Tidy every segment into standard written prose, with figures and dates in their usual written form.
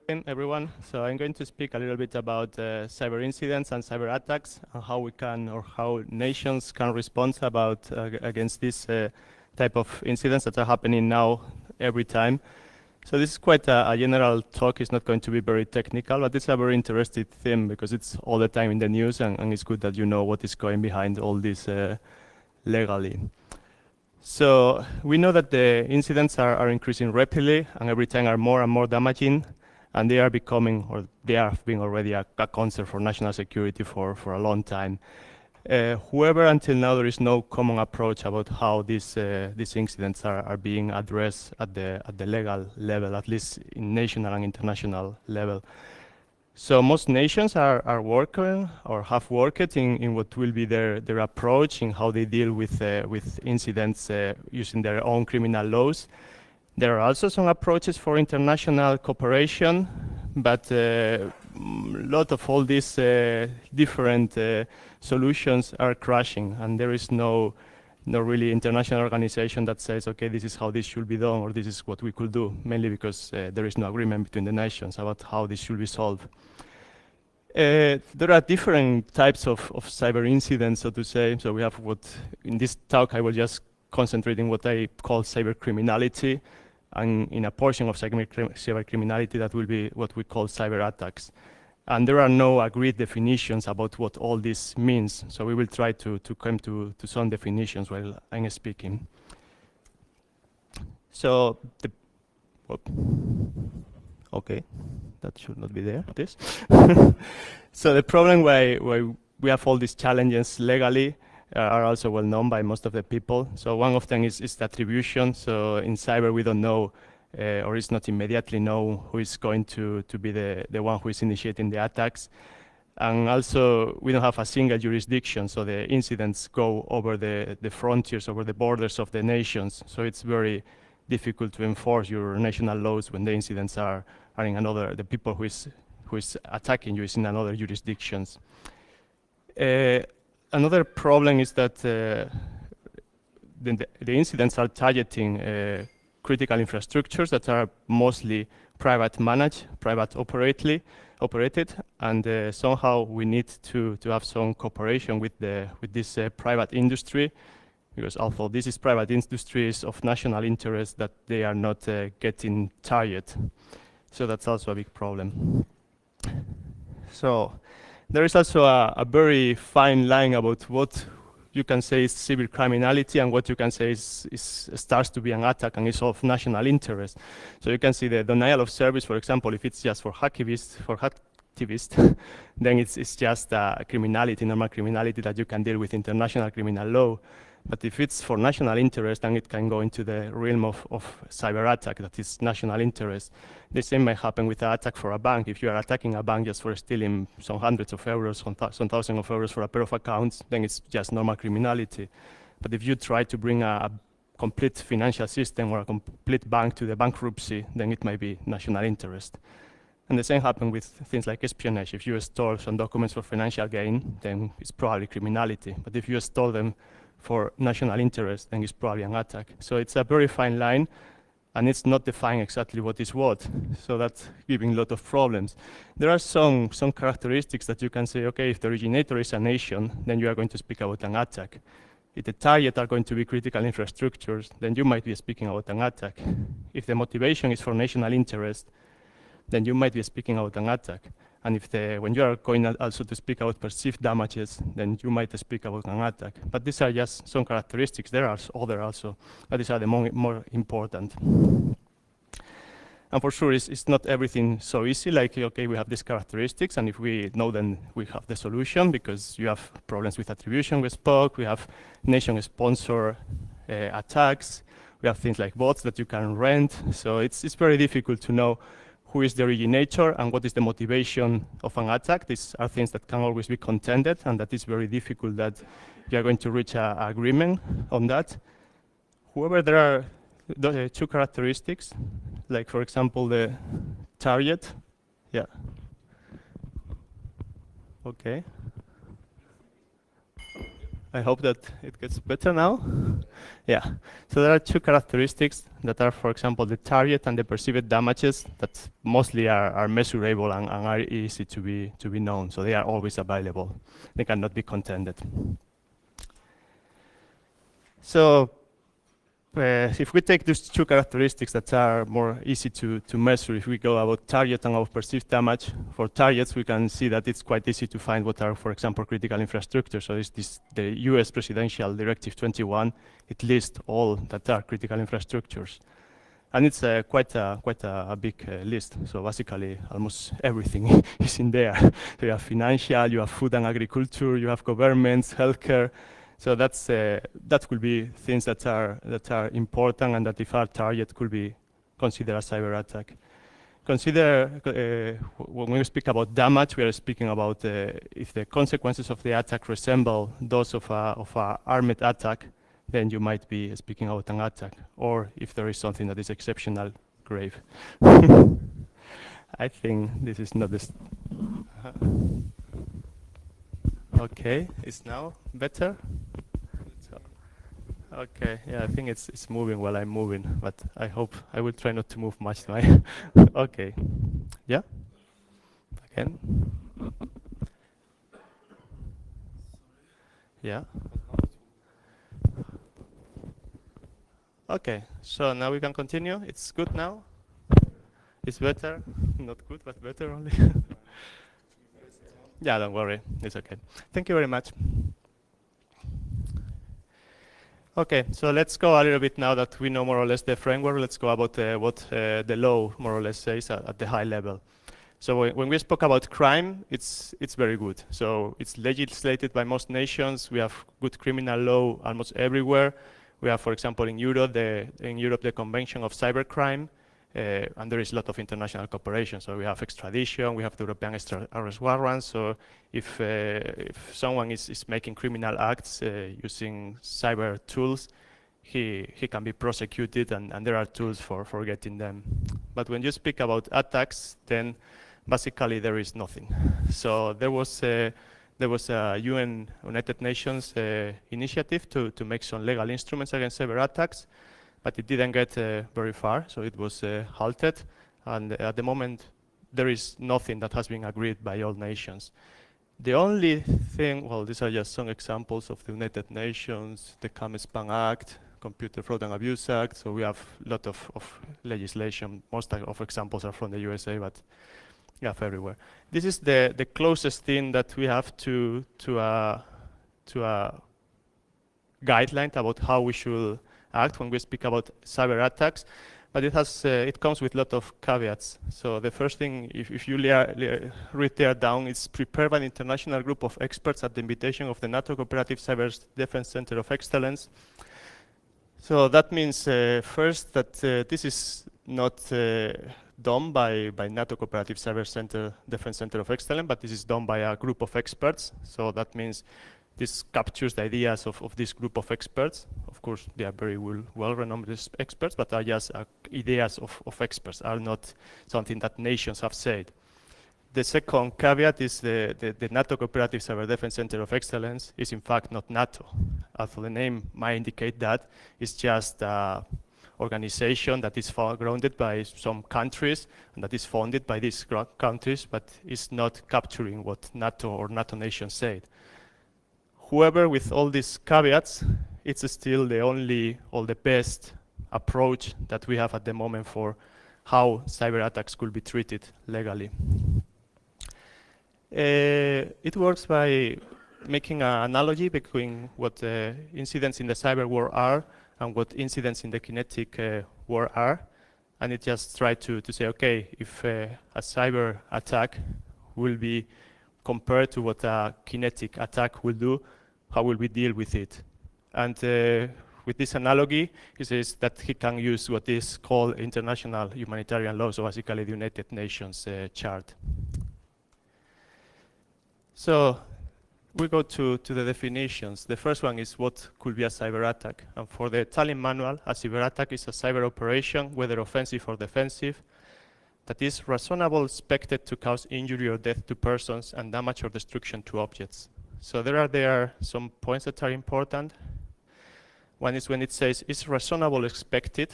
everyone. So I'm going to speak a little bit about cyber incidents and cyber attacks and how we can or how nations can respond about against this type of incidents that are happening now every time. So this is quite a general talk. It's not going to be very technical, but it's a very interesting theme because it's all the time in the news, and it's good that you know what is going behind all this legally. So we know that the incidents are increasing rapidly and every time are more and more damaging, and they are becoming, or they have been already a concern for national security for a long time. However, until now there is no common approach about how these incidents are being addressed at the legal level, at least in national and international level. So most nations are working or have worked in what will be their approach in how they deal with incidents using their own criminal laws. There are also some approaches for international cooperation, but a lot of all these different solutions are crashing, and there is no really international organization that says, okay, this is how this should be done, or this is what we could do, mainly because there is no agreement between the nations about how this should be solved. There are different types of cyber incidents, so to say. So we have what, in this talk, I will just concentrate in what I call cyber criminality, and in a portion of cyber criminality that will be what we call cyber attacks. And there are no agreed definitions about what all this means. So we will try to come to some definitions while I'm speaking. So okay, that should not be there, this. So the problem why we have all these challenges legally are also well known by most of the people. So one of them is the attribution. So in cyber we don't know, or it's not immediately know who is going to be the one who is initiating the attacks. And also we don't have a single jurisdiction, so the incidents go over the frontiers, over the borders of the nations. So it's very difficult to enforce your national laws when the incidents are in another, the people who is attacking you is in another jurisdictions. Another problem is that the incidents are targeting critical infrastructures that are mostly private managed, private operated, and somehow we need to have some cooperation with this private industry, because although this is private industries of national interest, that they are not getting targeted. So that's also a big problem. So there is also a very fine line about what you can say is civil criminality and what you can say starts to be an attack and is of national interest. So you can see the denial of service, for example, if it's just for hacktivists, then it's just criminality, normal criminality that you can deal with international criminal law. But if it's for national interest, then it can go into the realm of cyber attack, that is national interest. The same may happen with an attack for a bank. If you are attacking a bank just for stealing some hundreds of euros, some thousands of euros for a pair of accounts, then it's just normal criminality. But if you try to bring a complete financial system or a complete bank to the bankruptcy, then it might be national interest. And the same happens with things like espionage. If you stole some documents for financial gain, then it's probably criminality. But if you stole them for national interest, then it's probably an attack. So it's a very fine line, and it's not defining exactly what is what. So that's giving a lot of problems. There are some characteristics that you can say, okay, if the originator is a nation, then you are going to speak about an attack. If the target are going to be critical infrastructures, then you might be speaking about an attack. If the motivation is for national interest, then you might be speaking about an attack. And if when you are going also to speak about perceived damages, then you might speak about an attack. But these are just some characteristics. There are other also, but these are the more important. And for sure, it's not everything so easy, like, okay, we have these characteristics, and if we know, then we have the solution, because you have problems with attribution, we spoke, we have nation-sponsor attacks, we have things like bots that you can rent, so it's very difficult to know who is the originator and what is the motivation of an attack. These are things that can always be contended, and that is very difficult that you are going to reach an agreement on that. However, there are two characteristics, like for example, the target. Yeah. Okay. I hope that it gets better now. Yeah. So there are two characteristics that are, for example, the target and the perceived damages that mostly are measurable and are easy to be known. So they are always available. They cannot be contended. So if we take these two characteristics that are more easy to measure, if we go about target and about perceived damage, for targets we can see that it's quite easy to find what are, for example, critical infrastructure. So it's the US Presidential Directive 21. It lists all that are critical infrastructures. And it's quite a big list. So basically, almost everything is in there. So you have financial, you have food and agriculture, you have governments, healthcare. So that could be things that are important, and that if our target could be considered a cyber attack. Consider when we speak about damage, we are speaking about if the consequences of the attack resemble those of a armed attack, then you might be speaking about an attack, or if there is something that is exceptional grave. I think this is not this. Okay, it's now better. Okay, yeah, I think it's moving while I'm moving, but I hope I will try not to move much. Okay, yeah, again, yeah. Okay, so now we can continue. It's good now. It's better, not good, but better only. Yeah, don't worry, it's okay. Thank you very much. Okay, so let's go a little bit now that we know more or less the framework. Let's go about what the law more or less says at the high level. So when we spoke about crime, it's very good. So it's legislated by most nations. We have good criminal law almost everywhere. We have, for example, in Europe the Convention of Cybercrime, and there is a lot of international cooperation. So we have extradition, we have the European arrest warrants. So if someone is making criminal acts using cyber tools, he can be prosecuted, and there are tools for getting them. But when you speak about attacks, then basically there is nothing. So there was a UN United Nations initiative to make some legal instruments against cyber attacks, but it didn't get very far, so it was halted. And at the moment, there is nothing that has been agreed by all nations. The only thing, well, these are just some examples of the United Nations, the CAM-SPAN Act, Computer Fraud and Abuse Act. So we have a lot of legislation. Most of examples are from the USA, but you have everywhere. This is the closest thing that we have to a guideline about how we should act when we speak about cyber attacks, but it comes with a lot of caveats. So the first thing, if you read there down, it's prepared by an international group of experts at the invitation of the NATO Cooperative Cyber Defense Center of Excellence. So that means first that this is not done by NATO Cooperative Cyber Defense Center of Excellence, but this is done by a group of experts. So that means this captures the ideas of this group of experts. Of course, they are very well-renowned experts, but are just ideas of experts, are not something that nations have said. The second caveat is the NATO Cooperative Cyber Defense Center of Excellence is in fact not NATO. Although the name might indicate that, it's just an organization that is grounded by some countries and that is funded by these countries, but is not capturing what NATO or NATO nations said. However, with all these caveats, it's still the only or the best approach that we have at the moment for how cyber attacks could be treated legally. It works by making an analogy between what incidents in the cyber war are and what incidents in the kinetic war are. And it just tries to say, okay, if a cyber attack will be compared to what a kinetic attack will do, how will we deal with it? And with this analogy, he says that he can use what is called international humanitarian law, so basically the United Nations chart. So we go to the definitions. The first one is what could be a cyber attack. And for the Tallinn manual, a cyber attack is a cyber operation, whether offensive or defensive, that is reasonably expected to cause injury or death to persons and damage or destruction to objects. So there are some points that are important. One is when it says, is reasonable expected?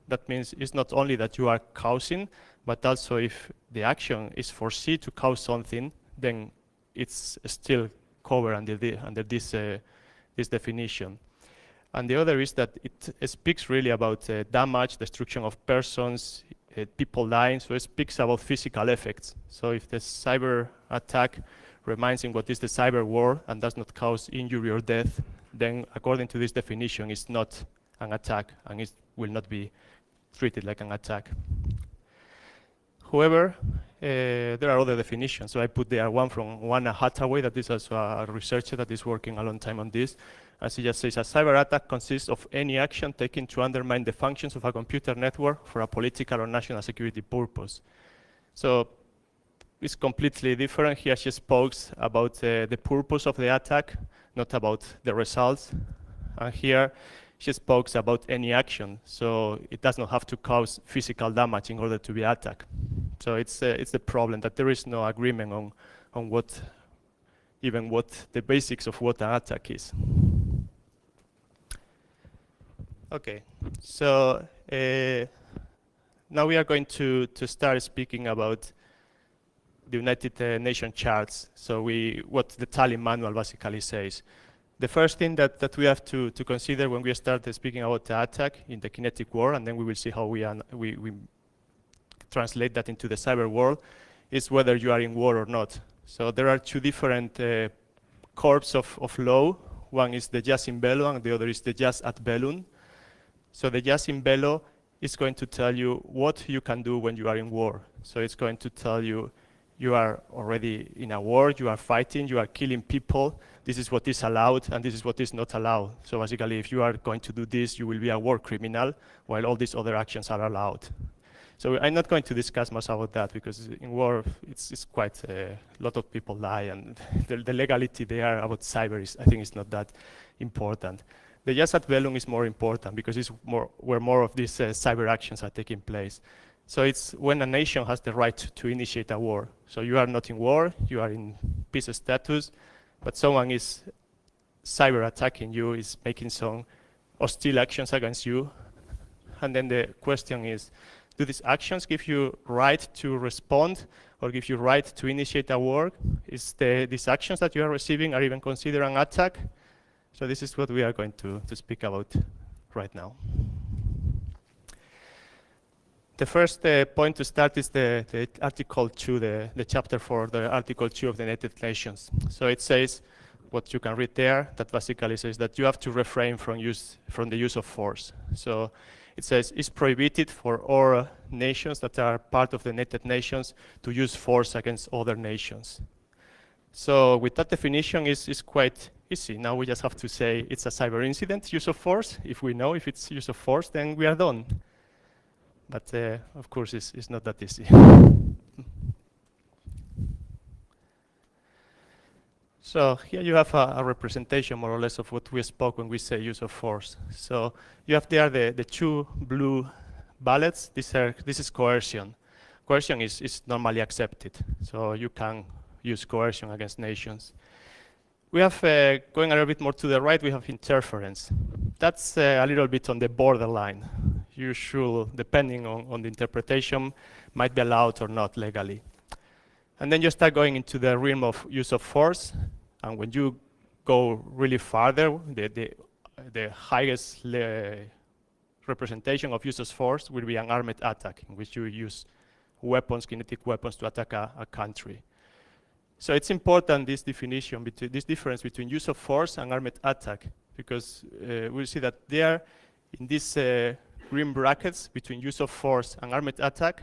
That means it's not only that you are causing, but also if the action is foreseen to cause something, then it's still covered under this definition. And the other is that it speaks really about damage, destruction of persons, people dying, so it speaks about physical effects. So if the cyber attack reminds him what is the cyber war and does not cause injury or death, then according to this definition, it's not an attack and it will not be treated like an attack. However, there are other definitions. So I put there one from Juana Hathaway, that is also a researcher that is working a long time on this. As he just says, a cyber attack consists of any action taken to undermine the functions of a computer network for a political or national security purpose. So it's completely different. Here she spoke about the purpose of the attack, not about the results. And here she spoke about any action. So it does not have to cause physical damage in order to be attacked. So it's the problem that there is no agreement on what the basics of what an attack is. Okay, so now we are going to start speaking about the United Nations charts. So what the Tallinn manual basically says. The first thing that we have to consider when we start speaking about the attack in the kinetic war, and then we will see how we translate that into the cyber world, is whether you are in war or not. So there are two different corps of law. One is the jus in bello and the other is the jus ad bellum. So the jus in bello is going to tell you what you can do when you are in war. So it's going to tell you you are already in a war, you are fighting, you are killing people. This is what is allowed and this is what is not allowed. So basically, if you are going to do this, you will be a war criminal, while all these other actions are allowed. So I'm not going to discuss much about that because in war, it's quite a lot of people die, and the legality there about cyber I think is not that important. The jus ad bellum is more important because it's where more of these cyber actions are taking place. So it's when a nation has the right to initiate a war. So you are not in war, you are in peace status, but someone is cyber attacking you, is making some hostile actions against you. And then the question is, do these actions give you right to respond or give you right to initiate a war? Is these actions that you are receiving are even considered an attack? So this is what we are going to speak about right now. The first point to start is the Article 2, the chapter 4, the Article 2 of the United Nations. So it says, what you can read there, that basically says that you have to refrain from the use of force. So it says it's prohibited for all nations that are part of the United Nations to use force against other nations. So with that definition, it's quite easy. Now we just have to say it's a cyber incident, use of force. If we know if it's use of force, then we are done. But of course, it's not that easy. So here you have a representation, more or less, of what we spoke when we say use of force. So you have there the two blue bullets. This is coercion. Coercion is normally accepted. So you can use coercion against nations. We have, going a little bit more to the right, we have interference. That's a little bit on the borderline. You should, depending on the interpretation, might be allowed or not legally. And then you start going into the realm of use of force. And when you go really farther, the highest representation of use of force will be an armed attack, in which you use weapons, kinetic weapons, to attack a country. So it's important, this definition, this difference between use of force and armed attack, because we'll see that there, in these green brackets between use of force and armed attack,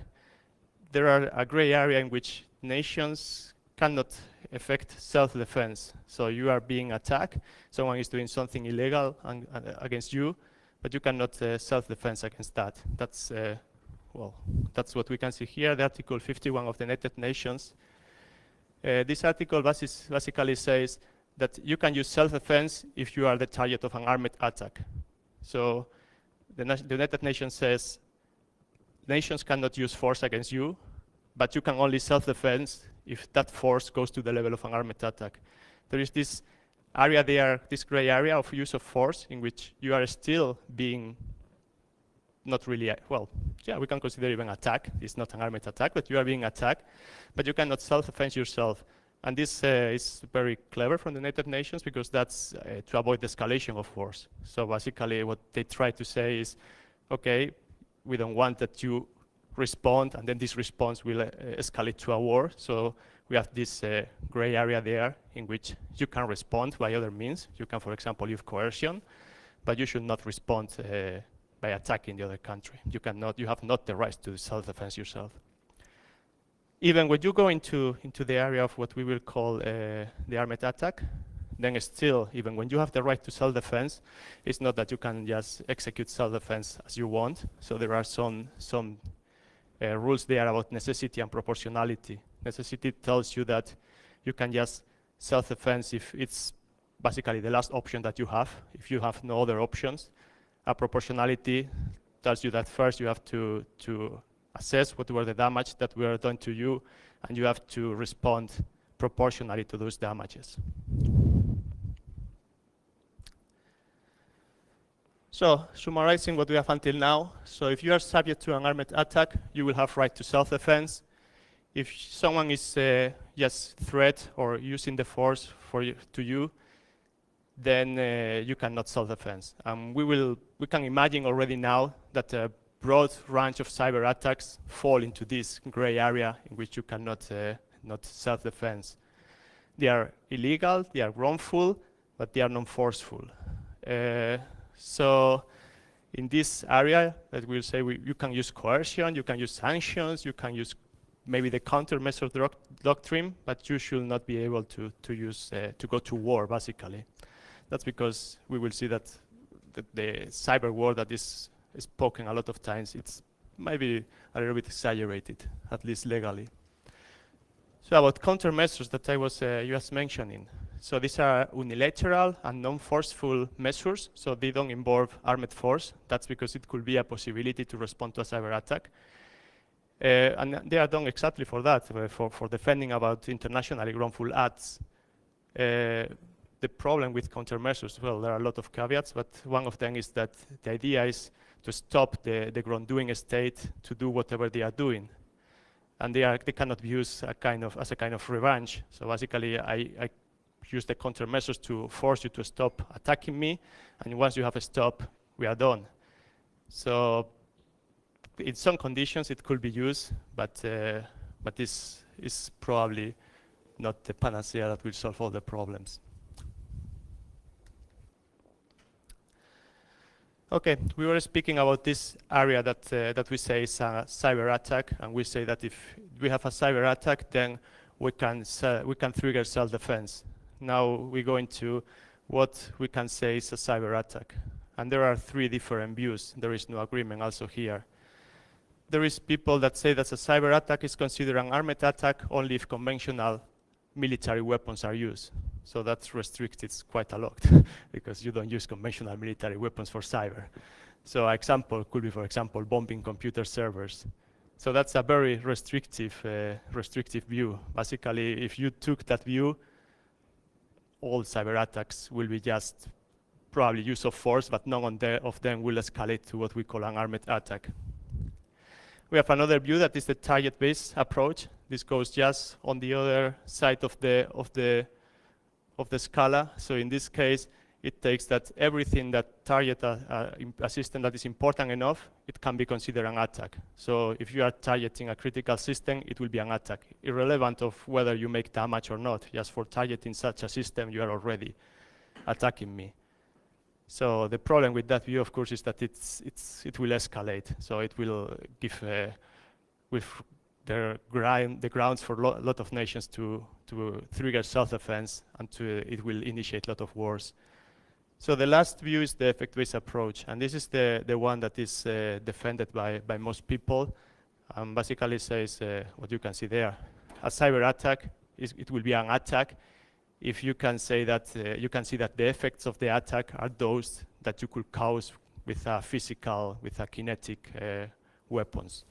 there are a gray area in which nations cannot effect self-defense. So you are being attacked, someone is doing something illegal against you, but you cannot self-defense against that. That's, well, that's what we can see here, the Article 51 of the United Nations. This article basically says that you can use self-defense if you are the target of an armed attack. So the United Nations says nations cannot use force against you, but you can only self-defense if that force goes to the level of an armed attack. There is this area there, this gray area of use of force, in which you are still being not really, well, yeah, we can consider even attack. It's not an armed attack, but you are being attacked, but you cannot self-defense yourself. And this is very clever from the United Nations, because that's to avoid the escalation of force. So basically what they try to say is, okay, we don't want that you respond, and then this response will escalate to a war. So we have this gray area there in which you can respond by other means. You can, for example, use coercion, but you should not respond by attacking the other country. You have not the right to self-defense yourself. Even when you go into the area of what we will call the armed attack, then still, even when you have the right to self-defense, it's not that you can just execute self-defense as you want. So there are some rules there about necessity and proportionality. Necessity tells you that you can just self-defense if it's basically the last option that you have, if you have no other options. A proportionality tells you that first you have to assess what were the damage that were done to you, and you have to respond proportionally to those damages. So, summarizing what we have until now, so if you are subject to an armed attack, you will have right to self-defense. If someone is just threat or using the force to you, then you cannot self-defense. We can imagine already now that a broad range of cyber attacks fall into this gray area in which you cannot not self-defense. They are illegal, they are wrongful, but they are non-forceful. So in this area, that we'll say you can use coercion, you can use sanctions, you can use maybe the countermeasure doctrine, but you should not be able to go to war, basically. That's because we will see that the cyber war that is spoken a lot of times, it's maybe a little bit exaggerated, at least legally. So about countermeasures that I was just mentioning. So these are unilateral and non-forceful measures, so they don't involve armed force. That's because it could be a possibility to respond to a cyber attack. And they are done exactly for that, for defending about internationally wrongful acts. The problem with countermeasures, well, there are a lot of caveats, but one of them is that the idea is to stop the wrongdoing state to do whatever they are doing. And they cannot be used as a kind of revenge. So basically, I use the countermeasures to force you to stop attacking me, and once you have a stop, we are done. So in some conditions it could be used, but this is probably not the panacea that will solve all the problems. Okay, we were speaking about this area that we say is a cyber attack, and we say that if we have a cyber attack, then we can trigger self-defense. Now we go into what we can say is a cyber attack. And there are three different views. There is no agreement also here. There is people that say that a cyber attack is considered an armed attack only if conventional military weapons are used. So that restricts it quite a lot because you don't use conventional military weapons for cyber. So an example could be, for example, bombing computer servers. So that's a very restrictive view. Basically, if you took that view, all cyber attacks will be just probably use of force, but none of them will escalate to what we call an armed attack. We have another view that is the target-based approach. This goes just on the other side of the scala. So in this case, it takes that everything that target a system that is important enough, it can be considered an attack. So if you are targeting a critical system, it will be an attack, irrelevant of whether you make damage or not. Just for targeting such a system, you are already attacking me. So the problem with that view, of course, is that it will escalate. So it will give the grounds for a lot of nations to trigger self-defense, and it will initiate a lot of wars. So the last view is the effect-based approach, and this is the one that is defended by most people. Basically says what you can see there. A cyber attack, it will be an attack if you can say that you can see that the effects of the attack are those that you could cause with a kinetic weapons.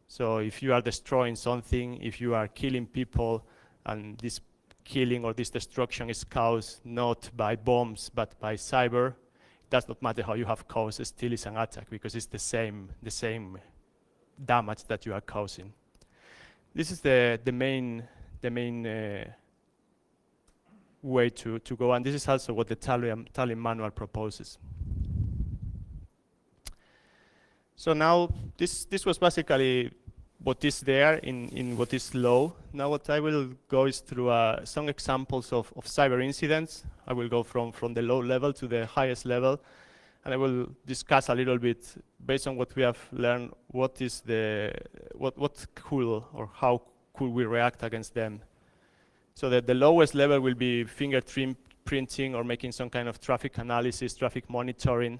So if you are destroying something, if you are killing people, and this killing or this destruction is caused not by bombs but by cyber, it does not matter how you have caused, it still is an attack because it's the same damage that you are causing. This is the main way to go, and this is also what the Tallinn manual proposes. So now this was basically what is there in what is law. Now what I will go is through some examples of cyber incidents. I will go from the low level to the highest level, and I will discuss a little bit based on what we have learned what could or how could we react against them. So that the lowest level will be fingerprinting or making some kind of traffic analysis, traffic monitoring.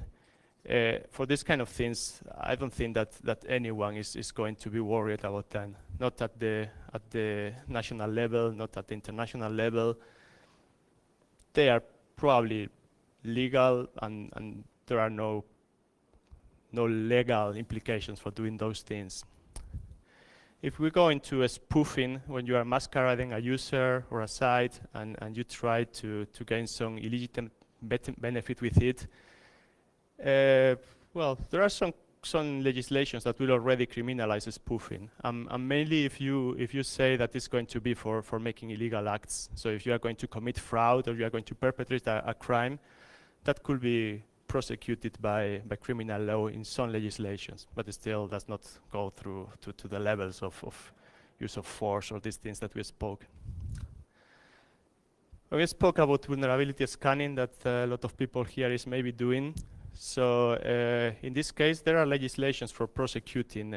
For this kind of things, I don't think that anyone is going to be worried about that. Not at the national level, not at the international level. They are probably legal, and there are no legal implications for doing those things. If we go into a spoofing, when you are masquerading a user or a site and you try to gain some illegitimate benefit with it, well, there are some legislations that will already criminalize spoofing. And mainly if you say that it's going to be for making illegal acts. So if you are going to commit fraud or you are going to perpetrate a crime, that could be prosecuted by criminal law in some legislations, but it still does not go through to the levels of use of force or these things that we spoke. We spoke about vulnerability scanning that a lot of people here is maybe doing. So in this case, there are legislations for prosecuting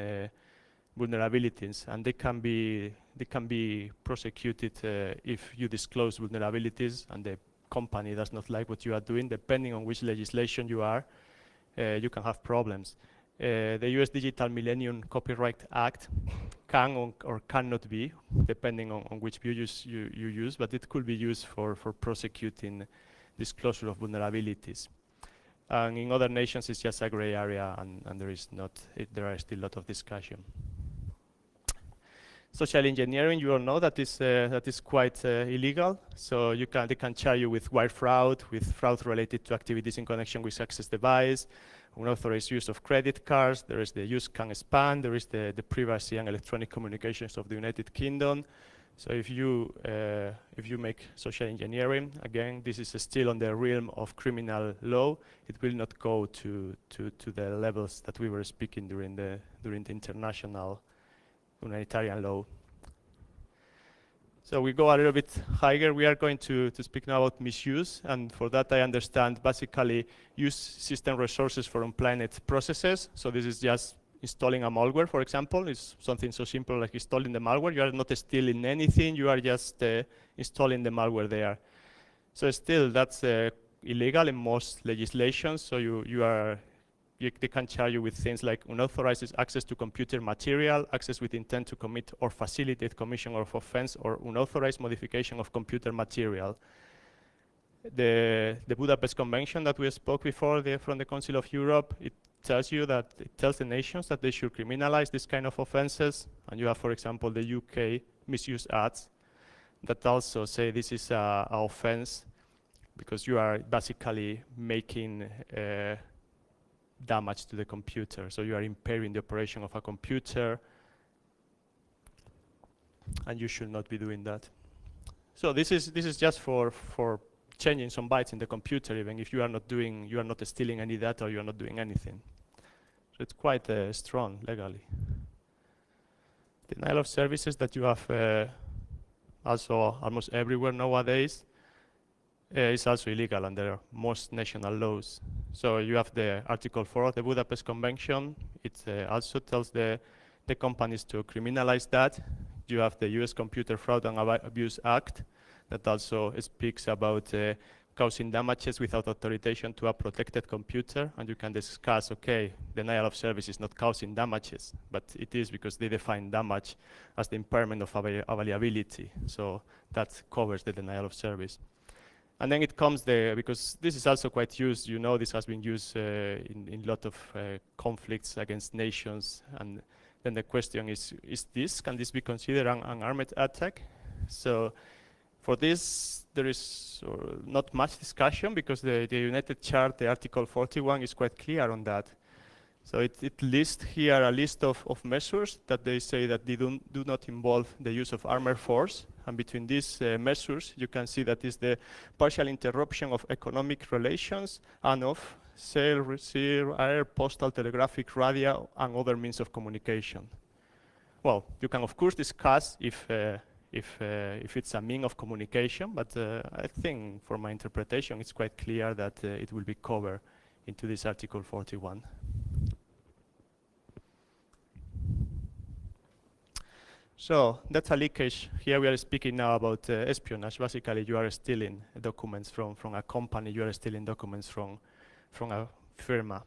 vulnerabilities, and they can be prosecuted if you disclose vulnerabilities and the company does not like what you are doing. Depending on which legislation you are, you can have problems. The US Digital Millennium Copyright Act can or cannot be, depending on which view you use, but it could be used for prosecuting disclosure of vulnerabilities. And in other nations, it's just a gray area, and there are still a lot of discussion. Social engineering, you all know that is quite illegal. So they can charge you with wire fraud, with fraud related to activities in connection with access device, unauthorized use of credit cards. There is the use can expand. There is the privacy and electronic communications of the United Kingdom. So if you make social engineering, again, this is still on the realm of criminal law. It will not go to the levels that we were speaking during the international humanitarian law. So we go a little bit higher. We are going to speak now about misuse, and for that I understand basically use system resources for unplanned processes. So this is just installing a malware, for example. It's something so simple like installing the malware. You are not stealing anything, you are just installing the malware there. So still that's illegal in most legislations. So they can charge you with things like unauthorized access to computer material, access with intent to commit or facilitate commission of offense, or unauthorized modification of computer material. The Budapest Convention that we spoke before from the Council of Europe, it tells the nations that they should criminalize this kind of offenses. And you have, for example, the UK Misuse Acts that also say this is an offense because you are basically making damage to the computer. So you are impairing the operation of a computer, and you should not be doing that. So this is just for changing some bytes in the computer, even if you are not stealing any data or you are not doing anything. So it's quite strong legally. Denial of services that you have also almost everywhere nowadays is also illegal under most national laws. So you have the Article 4 of the Budapest Convention. It also tells the companies to criminalize that. You have the US Computer Fraud and Abuse Act that also speaks about causing damages without authorization to a protected computer, and you can discuss, okay, denial of service is not causing damages, but it is because they define damage as the impairment of availability. So that covers the denial of service. And then it comes because this is also quite used, this has been used in a lot of conflicts against nations. And then the question is can this be considered an armed attack? So For this, there is not much discussion because the United Chart, the Article 41, is quite clear on that. So it lists here a list of measures that they say that they do not involve the use of armed force. And between these measures, you can see that is the partial interruption of economic relations and of sale, receive, air, postal, telegraphic, radio, and other means of communication. Well, you can of course discuss if it's a mean of communication, but I think for my interpretation, it's quite clear that it will be covered into this Article 41. So data leakage, here we are speaking now about espionage. Basically, you are stealing documents from a company, you are stealing documents from a firma.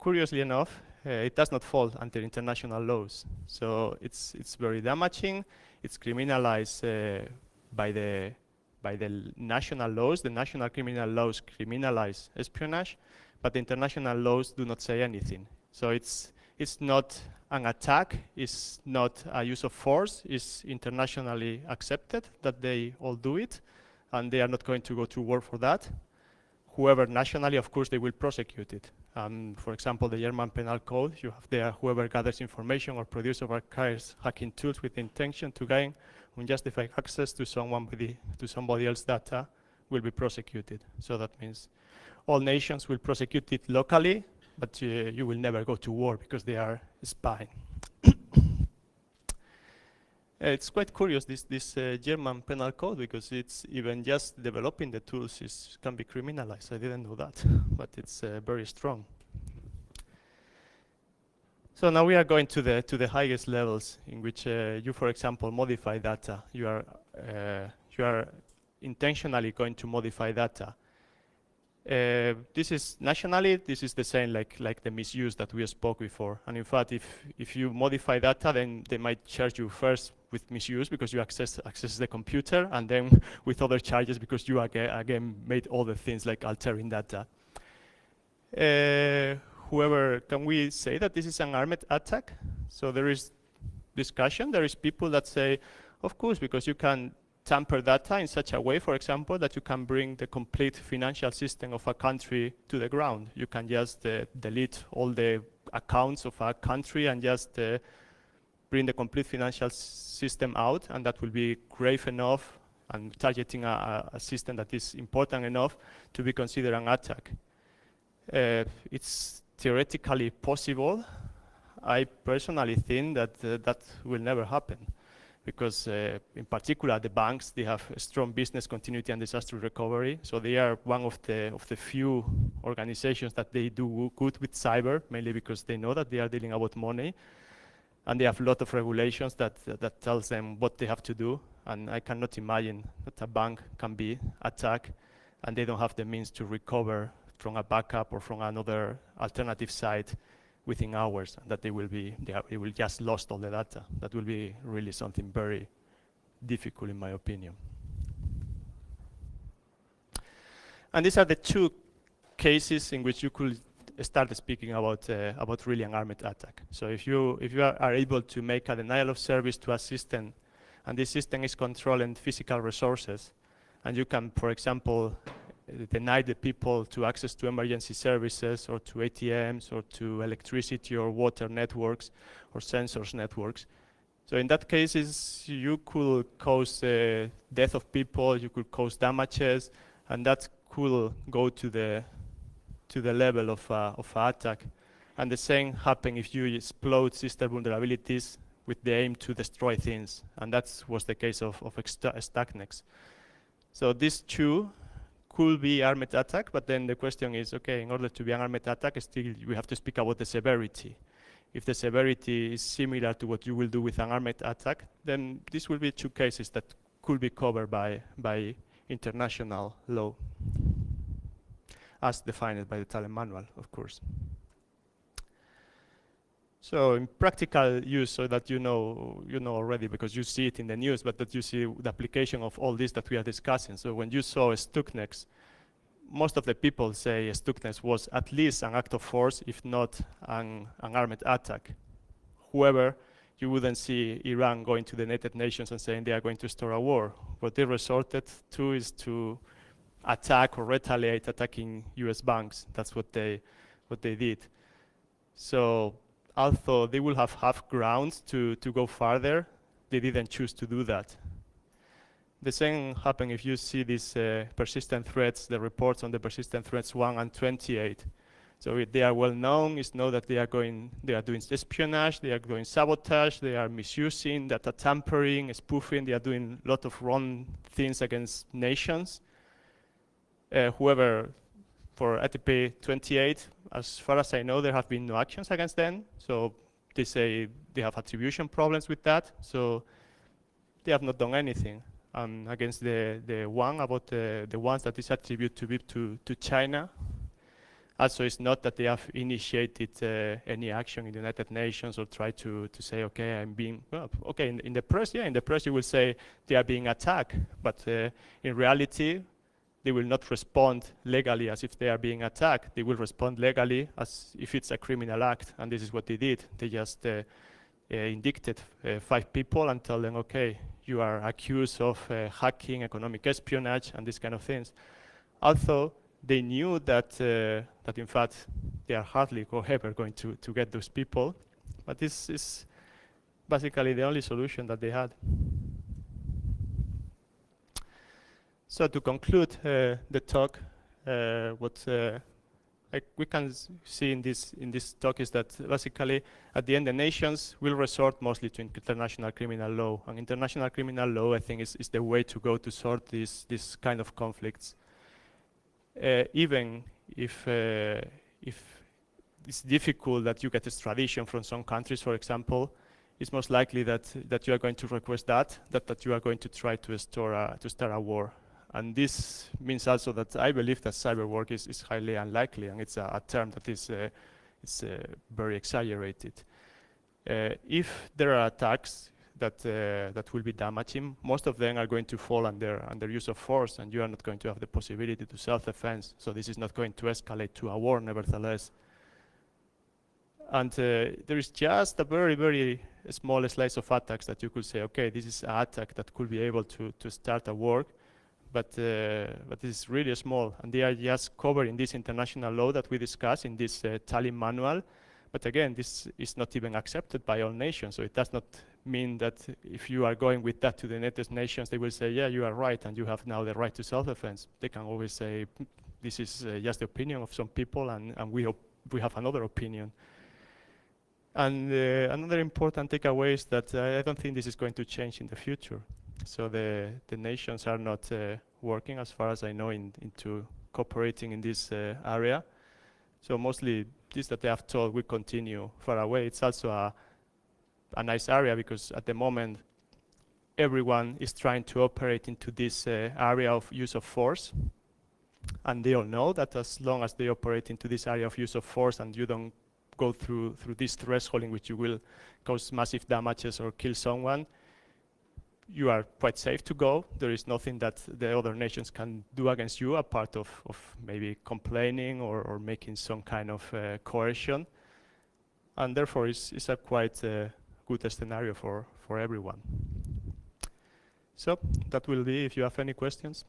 Curiously enough, it does not fall under international laws. So it's very damaging. It's criminalized by the national laws. The national criminal laws criminalize espionage, but the international laws do not say anything. So it's not an attack, it's not a use of force, it's internationally accepted that they all do it, and they are not going to go to war for that. However, nationally, of course, they will prosecute it. For example, the German Penal Code, you have there whoever gathers information or produces or acquires hacking tools with the intention to gain unjustified access to somebody else's data will be prosecuted. So that means all nations will prosecute it locally, but you will never go to war because they are spying. It's quite curious, this German penal code, because it's even just developing the tools can be criminalized. I didn't know that, but it's very strong. So now we are going to the highest levels in which you, for example, modify data. You are intentionally going to modify data. This is nationally, this is the same like the misuse that we spoke before. And in fact, if you modify data, then they might charge you first with misuse because you access the computer, and then with other charges because you again made all the things like altering data. Can we say that this is an armed attack? So there is discussion. There is people that say, of course, because you can tamper data in such a way, for example, that you can bring the complete financial system of a country to the ground. You can just delete all the accounts of a country and just bring the complete financial system out, and that will be grave enough and targeting a system that is important enough to be considered an attack. It's theoretically possible. I personally think that that will never happen, because in particular the banks, they have a strong business continuity and disaster recovery. So they are one of the few organizations that they do good with cyber, mainly because they know that they are dealing about money, and they have a lot of regulations that tells them what they have to do. And I cannot imagine that a bank can be attacked and they don't have the means to recover from a backup or from another alternative site within hours, and that they will just lost all the data. That will be really something very difficult, in my opinion. And these are the two cases in which you could start speaking about really an armed attack. So if you are able to make a denial of service to a system, and this system is controlling physical resources, and you can, for example, deny the people to access to emergency services or to ATMs or to electricity or water networks or sensors networks. So in that cases, you could cause death of people, you could cause damages, and that could go to the level of attack. And the same happen if you explode system vulnerabilities with the aim to destroy things. And that was the case of Stuxnet. So these two could be armed attack, but then the question is, okay, in order to be an armed attack, still we have to speak about the severity. If the severity is similar to what you will do with an armed attack, then this will be two cases that could be covered by international law, as defined by the Talent Manual, of course. So in practical use, so that you know already because you see it in the news, but that you see the application of all this that we are discussing. So when you saw Stuxnet, most of the people say Stuxnet was at least an act of force, if not an armed attack. However, you wouldn't see Iran going to the United Nations and saying they are going to start a war. What they resorted to is to attack or retaliate attacking US banks. That's what they did. So although they will have grounds to go farther, they didn't choose to do that. The same happened if you see these persistent threats, the reports on the persistent threats 1 and 28. So they are well known. It's known that they are doing espionage, they are doing sabotage, they are misusing data tampering, spoofing, they are doing a lot of wrong things against nations. However, for ATP 28, as far as I know, there have been no actions against them. So they say they have attribution problems with that. So they have not done anything. Against the one about the ones that is attributed to China. Also, it's not that they have initiated any action in the United Nations or try to say, okay, I'm being, well, okay, in the press, yeah, in the press you will say they are being attacked, but in reality, they will not respond legally as if they are being attacked. They will respond legally as if it's a criminal act, and this is what they did. They just indicted 5 people and tell them, okay, you are accused of hacking, economic espionage, and these kind of things. Although they knew that that in fact they are hardly or ever going to get those people, but this is basically the only solution that they had. So to conclude the talk, what we can see in this talk is that basically at the end the nations will resort mostly to international criminal law, and international criminal law I think is the way to go to sort this kind of conflicts. Even if it's difficult that you get extradition from some countries, for example, it's most likely that you are going to request that you are going to try to start a war. And this means also that I believe that cyber war is highly unlikely, and it's a term that is very exaggerated. If there are attacks that will be damaging, most of them are going to fall under use of force, and you are not going to have the possibility to self-defense. So this is not going to escalate to a war, nevertheless. And there is just a very, very small slice of attacks that you could say, okay, this is an attack that could be able to start a war, but it's really small, and they are just covered in this international law that we discussed in this Tallinn manual. But again, this is not even accepted by all nations, so it does not mean that if you are going with that to the United Nations, they will say, yeah, you are right, and you have now the right to self-defense. They can always say, this is just the opinion of some people, and we have another opinion. And another important takeaway is that I don't think this is going to change in the future. So the nations are not working, as far as I know, into cooperating in this area. So mostly this that they have told will continue far away. It's also a nice area because at the moment everyone is trying to operate into this area of use of force. And they all know that as long as they operate into this area of use of force and you don't go through this threshold in which you will cause massive damages or kill someone, you are quite safe to go. There is nothing that the other nations can do against you apart of maybe complaining or making some kind of coercion. And therefore it's a quite good scenario for everyone. So that will be, if you have any questions.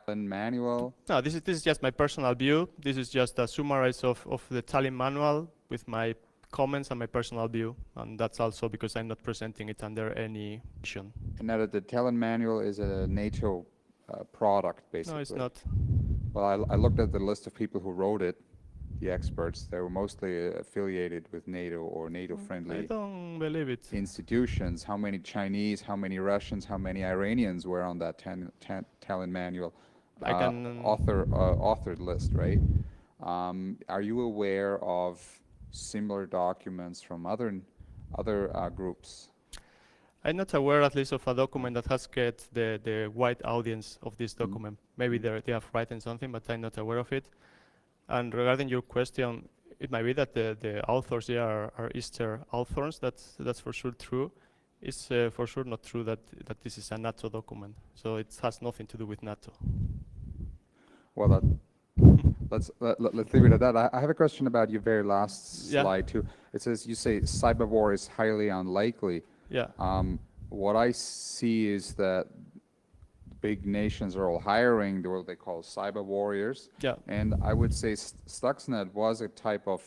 Manual? No, this is just my personal view. This is just a summary of the Tallinn manual with my comments and my personal view, and that's also because I'm not presenting it under any mission. And now that the Tallinn manual is a NATO product, basically. No, it's not. Well, I looked at the list of people who wrote it, the experts. They were mostly affiliated with NATO or NATO-friendly I don't believe it. institutions. How many Chinese, how many Russians, how many Iranians were on that Tallinn manual authored list, right? Are you aware of similar documents from other groups? I'm not aware, at least, of a document that has get the wide audience of this document. Maybe they have written something, but I'm not aware of it. And regarding your question, it might be that the authors here are Eastern authors. That's for sure true. It's for sure not true that this is a NATO document. So it has nothing to do with NATO. Well, let's leave it at that. I have a question about your very last Yeah. slide too. It says, you say cyber war is highly unlikely. Yeah. What I see is that big nations are all hiring what they call cyber warriors. Yeah. And I would say Stuxnet was a type of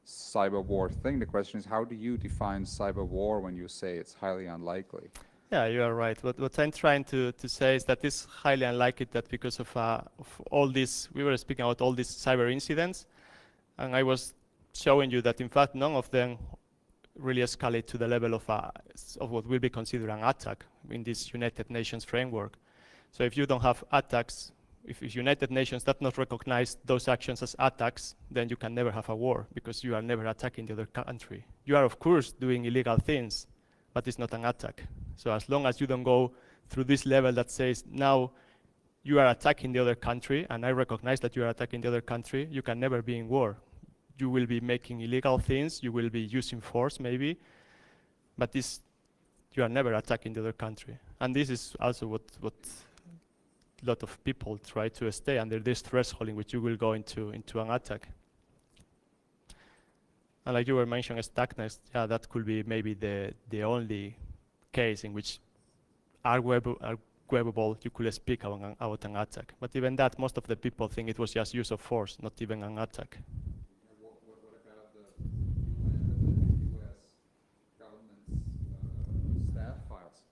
cyber war thing. The question is, how do you define cyber war when you say it's highly unlikely? Yeah, you are right. What I'm trying to say is that it's highly unlikely that because of all this, we were speaking about all these cyber incidents, and I was showing you that in fact none of them really escalate to the level of what will be considered an attack in this United Nations framework. So if you don't have attacks, if United Nations does not recognize those actions as attacks, then you can never have a war because you are never attacking the other country. You are of course doing illegal things, but it's not an attack. So as long as you don't go through this level that says now you are attacking the other country and I recognize that you are attacking the other country, you can never be in war. You will be making illegal things, you will be using force maybe, but you are never attacking the other country. And this is also what a lot of people try to stay under this threshold in which you will go into an attack. And like you were mentioning, Stuxnet, yeah, that could be maybe the only case in which arguable you could speak about an attack. But even that, most of the people think it was just use of force, not even an attack. What about the US government's staff files?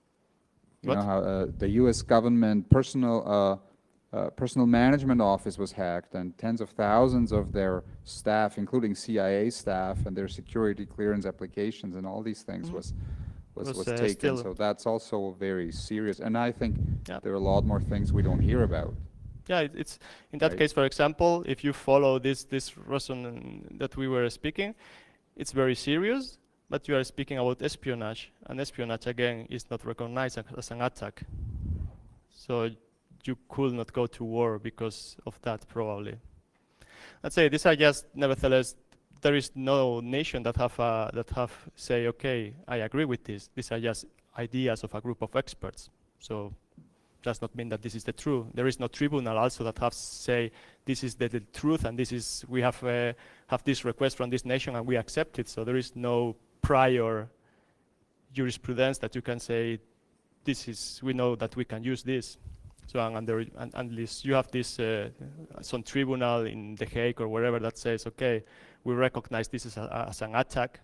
You know how the US government personal management office was hacked, and tens of thousands of their staff, including CIA staff and their security clearance applications and all these things was taken. So that's also very serious. And I think there are a lot more things we don't hear about. Yeah, it's in that case, for example, if you follow this reason that we were speaking, it's very serious, but you are speaking about espionage, and espionage again is not recognized as an attack. So you could not go to war because of that, probably. Let's say these are just, nevertheless, there is no nation that have say, okay, I agree with this. These are just ideas of a group of experts. So does not mean that this is the truth. There is no tribunal also that have say this is the truth, and this is we have this request from this nation and we accept it. So there is no prior jurisprudence that you can say this is we know that we can use this. So unless you have this some tribunal in The Hague or wherever that says, okay, we recognize this as an attack,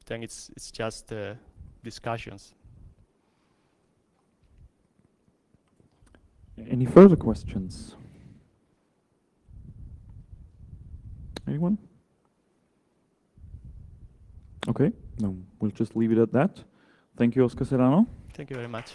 then it's just discussions. Any further questions? Anyone? Okay, no, we'll just leave it at that. Thank you, Oscar Serrano. Thank you very much.